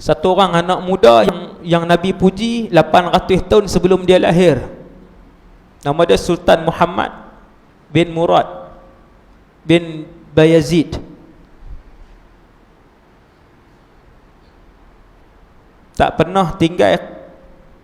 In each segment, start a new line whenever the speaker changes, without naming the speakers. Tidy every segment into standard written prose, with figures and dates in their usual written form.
Satu orang anak muda yang Nabi puji 800 tahun sebelum dia lahir. Nama dia Sultan Muhammad bin Murad bin Bayazid. Tak pernah tinggal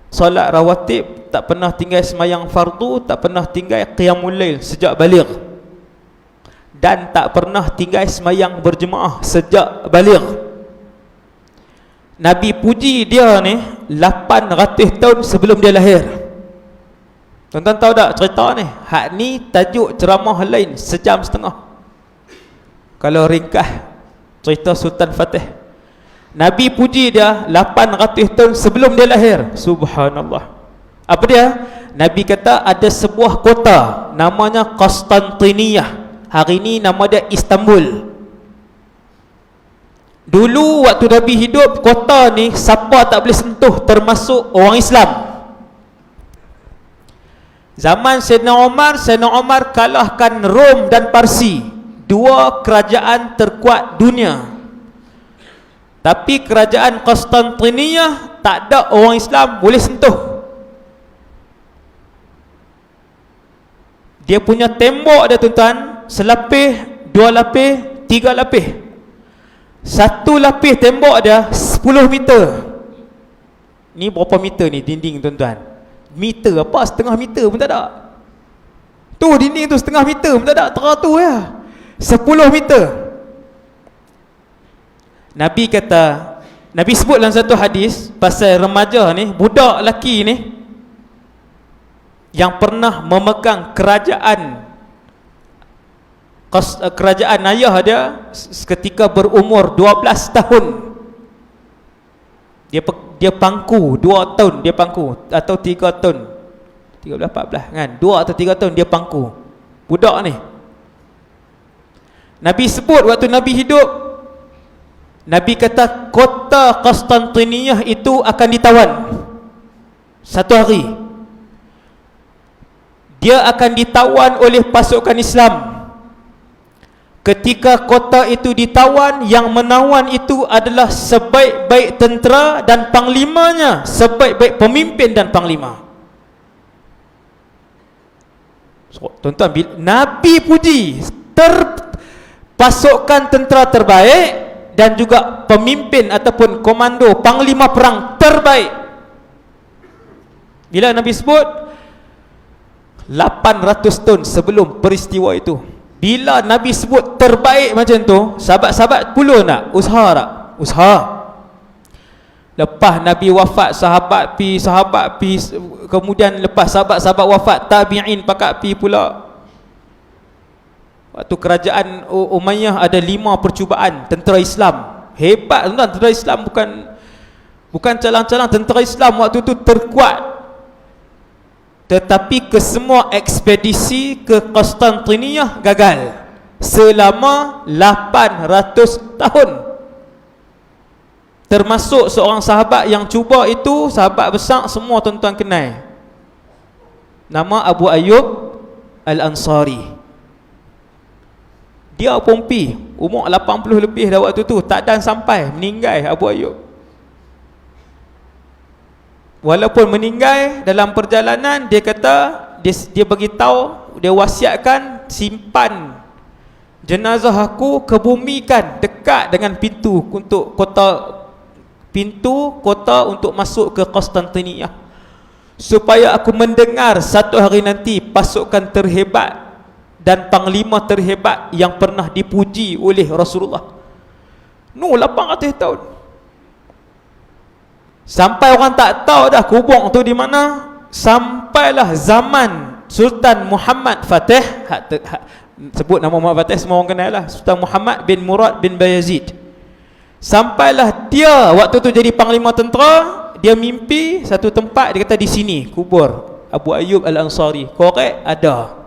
solat rawatib, tak pernah tinggal semayang fardu, tak pernah tinggal qiyamul lail sejak baligh, dan tak pernah tinggal semayang berjemaah sejak baligh. Nabi puji dia ni 800 tahun sebelum dia lahir. Tuan-tuan tahu tak cerita ni? Hak ni tajuk ceramah lain sejam setengah. Kalau ringkas cerita Sultan Fatih, Nabi puji dia 800 tahun sebelum dia lahir. Subhanallah. Apa dia? Nabi kata ada sebuah kota namanya Konstantiniyah. Hari ini nama dia Istanbul. Dulu waktu Nabi hidup, kota ni siapa tak boleh sentuh, termasuk orang Islam. Zaman Sayyidina Umar kalahkan Rom dan Parsi, dua kerajaan terkuat dunia. Tapi kerajaan Konstantiniyah tak ada orang Islam boleh sentuh. Dia punya tembok dia tuan-tuan, selapis, dua lapis, tiga lapis. Satu lapis tembok dia 10 meter. Ni berapa meter ni dinding tuan-tuan? Meter apa? Setengah meter pun tak ada. Tu dinding tu setengah meter pun tak ada, teratur ya. 10 meter. Nabi kata, Nabi sebut dalam satu hadis pasal remaja ni, budak lelaki ni yang pernah memegang kerajaan ayah dia ketika berumur 12 tahun. Dia pangku 2 tahun, dia pangku, atau 3 tahun, 13, 14 kan, 2 atau 3 tahun dia pangku budak ni. Nabi sebut waktu Nabi hidup, Nabi kata kota Konstantiniyah itu akan ditawan satu hari. Dia akan ditawan oleh pasukan Islam. Ketika kota itu ditawan, yang menawan itu adalah sebaik-baik tentera dan panglimanya, sebaik-baik pemimpin dan panglima. So, tuan-tuan, Nabi puji pasukan tentera terbaik dan juga pemimpin ataupun komando, panglima perang terbaik. Bila Nabi sebut 800 tahun sebelum peristiwa itu, bila Nabi sebut terbaik macam tu, sahabat-sahabat puluh nak usaha tak? Usaha. Lepas Nabi wafat, sahabat pi, kemudian lepas sahabat-sahabat wafat, tabi'in pakat pi pula. Waktu kerajaan Umayyah ada 5 percubaan tentera Islam. Hebat tuan-tuan, tentera Islam bukan calang-calang, tentera Islam waktu tu terkuat. Tetapi kesemua ekspedisi ke Konstantiniyah gagal selama 800 tahun. Termasuk seorang sahabat yang cuba itu, sahabat besar, semua tuan-tuan kenal. Nama Abu Ayyub Al-Ansari. Dia pompi, umur 80 lebih dah waktu tu, tak dan sampai meninggal Abu Ayyub. Walaupun meninggal dalam perjalanan, dia kata, dia bagi tahu, dia wasiatkan, simpan jenazah aku, kebumikan dekat dengan pintu kota untuk masuk ke Konstantiniyah, supaya aku mendengar satu hari nanti pasukan terhebat dan panglima terhebat yang pernah dipuji oleh Rasulullah. 800 tahun. Sampai orang tak tahu dah kubur tu di mana. Sampailah zaman Sultan Muhammad Fatih, sebut nama Muhammad Fatih semua orang kenal lah, Sultan Muhammad bin Murad bin Bayazid. Sampailah dia waktu tu jadi panglima tentera, dia mimpi satu tempat, dia kata di sini kubur Abu Ayyub Al-Ansari. Korek ada.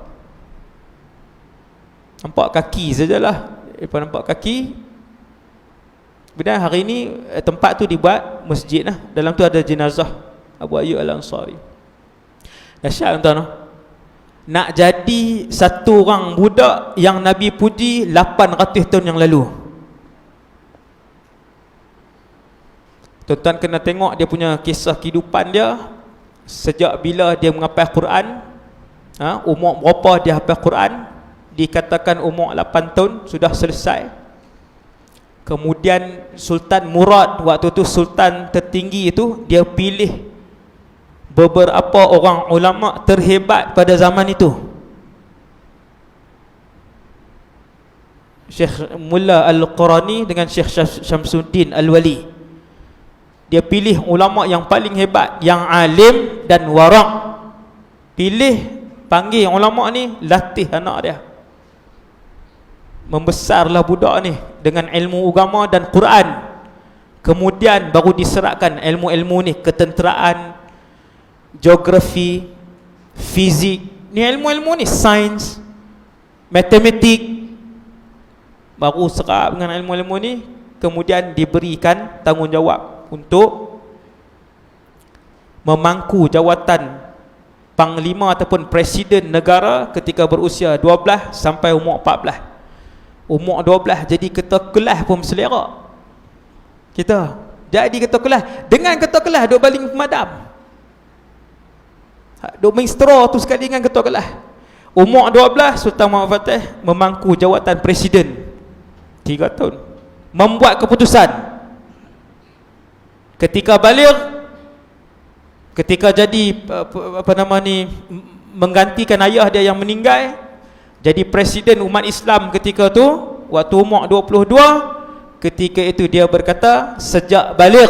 Nampak kaki sajalah. Lepas nampak kaki, kemudian hari ini tempat tu dibuat masjid lah. Dalam tu ada jenazah Abu Ayyub Al-Ansari. Dahsyat tuan-tuan. Nak jadi satu orang budak yang Nabi puji 800 tahun yang lalu. Tuan-tuan kena tengok dia punya kisah kehidupan dia, sejak bila dia menghafal Quran, umur berapa dia hafal Quran. Dikatakan umur 8 tahun sudah selesai. Kemudian Sultan Murad, waktu tu sultan tertinggi itu, dia pilih beberapa orang ulama terhebat pada zaman itu. Syekh Mullah Al-Qurani dengan Syekh Syamsuddin Al-Wali. Dia pilih ulama yang paling hebat, yang alim dan wara'. Pilih, panggil ulama ni, latih anak dia. Membesarlah budak ni dengan ilmu agama dan Quran. Kemudian baru diserahkan ilmu-ilmu ni, ketenteraan, geografi, fizik. Ni ilmu-ilmu ni, sains, matematik. Baru serap dengan ilmu-ilmu ni, kemudian diberikan tanggungjawab untuk memangku jawatan panglima ataupun presiden negara ketika berusia 12 sampai umur 14. Umur 12 jadi ketua kelas pun selera. Kita jadi ketua kelas. Dengan ketua kelas duk baling pemadam, duk main straw tu sekali dengan ketua kelas. Umur 12 Sultan Muhammad Fatih memangku jawatan presiden 3 tahun, membuat keputusan. Ketika balik, ketika jadi menggantikan ayah dia yang meninggal, jadi presiden umat Islam ketika tu, waktu umur 22, ketika itu dia berkata, sejak balik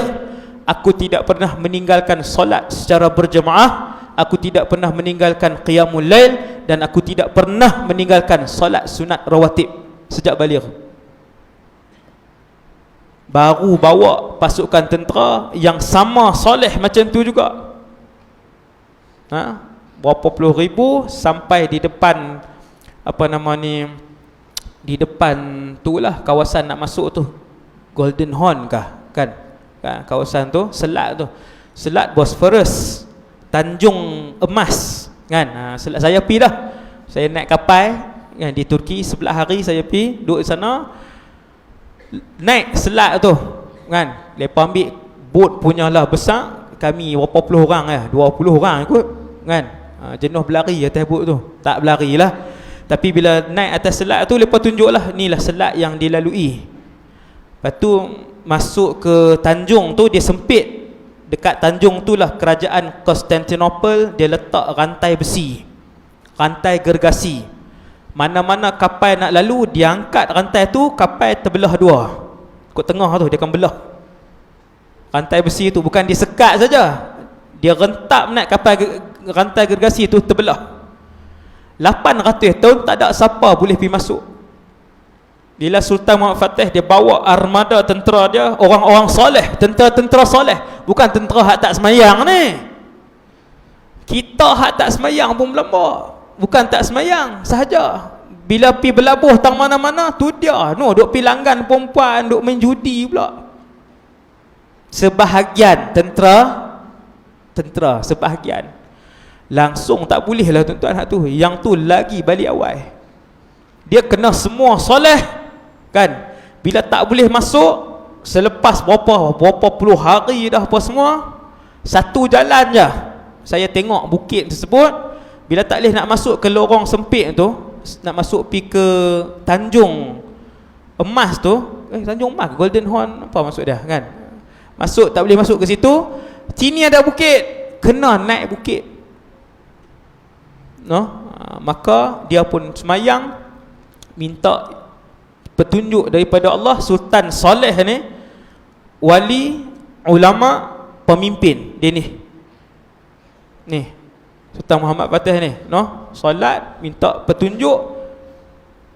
aku tidak pernah meninggalkan solat secara berjemaah, aku tidak pernah meninggalkan qiyamul lail, dan aku tidak pernah meninggalkan solat sunat rawatib sejak balik. Baru bawa pasukan tentera yang sama soleh macam tu juga, berapa puluh ribu, sampai di depan di depan tu lah kawasan nak masuk tu, Golden Horn kah kan, kawasan tu, selat tu, selat Bosphorus, Tanjung Emas kan. Selat saya pi dah, saya naik kapal kan, di Turki 11 hari saya pi duduk di sana, naik selat tu kan. Lepas ambil bot punyalah besar, kami berapa puluh orang 20 orang ikut kan. Jenuh berlari atas bot tu, tak berlari lah. Tapi bila naik atas selat tu, lepas tunjuklah inilah selat yang dilalui. Lepas tu masuk ke Tanjung tu, dia sempit. Dekat Tanjung tu lah kerajaan Konstantinopel. Dia letak rantai besi, rantai gergasi. Mana-mana kapal nak lalu, dia angkat rantai tu, kapal terbelah dua. Kat tengah tu dia akan belah. Rantai besi tu bukan disekat saja, dia rentap naik kapal, rantai gergasi tu terbelah. 800 tahun tak ada siapa boleh pergi masuk. Bila Sultan Muhammad Fatih dia bawa armada tentera dia, orang-orang soleh, tentera-tentera soleh, bukan tentera hak tak semayang ni. Kita hak tak semayang pun melambak, bukan tak semayang sahaja. Bila pi berlabuh tang mana-mana tu dia duk pi langgan perempuan, duk main judi pula. Sebahagian tentera sebahagian langsung tak boleh lah tuan-tuan hak tu. Yang tu lagi balik awal, dia kena semua soleh kan. Bila tak boleh masuk, selepas berapa puluh hari dah apa semua, satu jalan je saya tengok bukit tersebut. Bila tak boleh nak masuk ke lorong sempit tu, nak masuk pi ke Tanjung Emas tu, Tanjung Emas, Golden Horn, apa maksud dia kan, masuk tak boleh masuk ke situ. Sini ada bukit, kena naik bukit. Maka dia pun semayang, minta petunjuk daripada Allah. Sultan soleh ni, wali, ulama, pemimpin dia ni Sultan Muhammad Fatih ni, solat, minta petunjuk,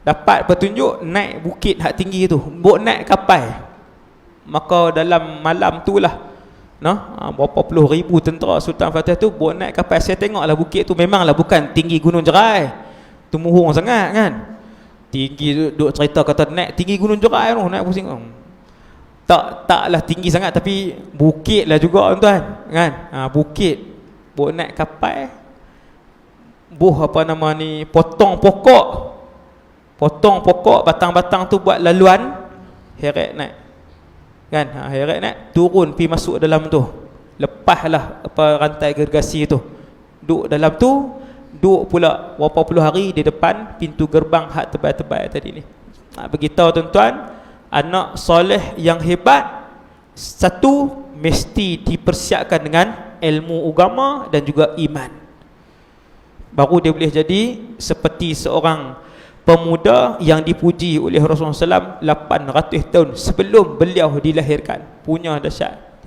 dapat petunjuk, naik bukit hak tinggi tu, buat naik kapal. Maka dalam malam tu lah, berapa puluh ribu tentera Sultan Fatih tu buat naik kapal. Saya tengoklah bukit tu, memanglah bukan tinggi Gunung Jerai, temurung sangat kan. Tinggi duk cerita kata naik tinggi Gunung Jerai tu, naik pusing. Taklah tinggi sangat, tapi bukit lah juga tuan kan. Bukit, buat naik kapal, potong pokok, batang-batang tu buat laluan, heret naik kan, akhirat nak turun pi masuk dalam tu, lepaslah apa rantai gergasi tu, duduk dalam tu, duduk pula berapa puluh hari di depan pintu gerbang hak tebal-tebal tadi ni. Beritahu tuan-tuan, anak soleh yang hebat, satu, mesti dipersiapkan dengan ilmu agama dan juga iman, baru dia boleh jadi seperti seorang pemuda yang dipuji oleh Rasulullah SAW 800 tahun sebelum beliau dilahirkan. Punya dahsyat.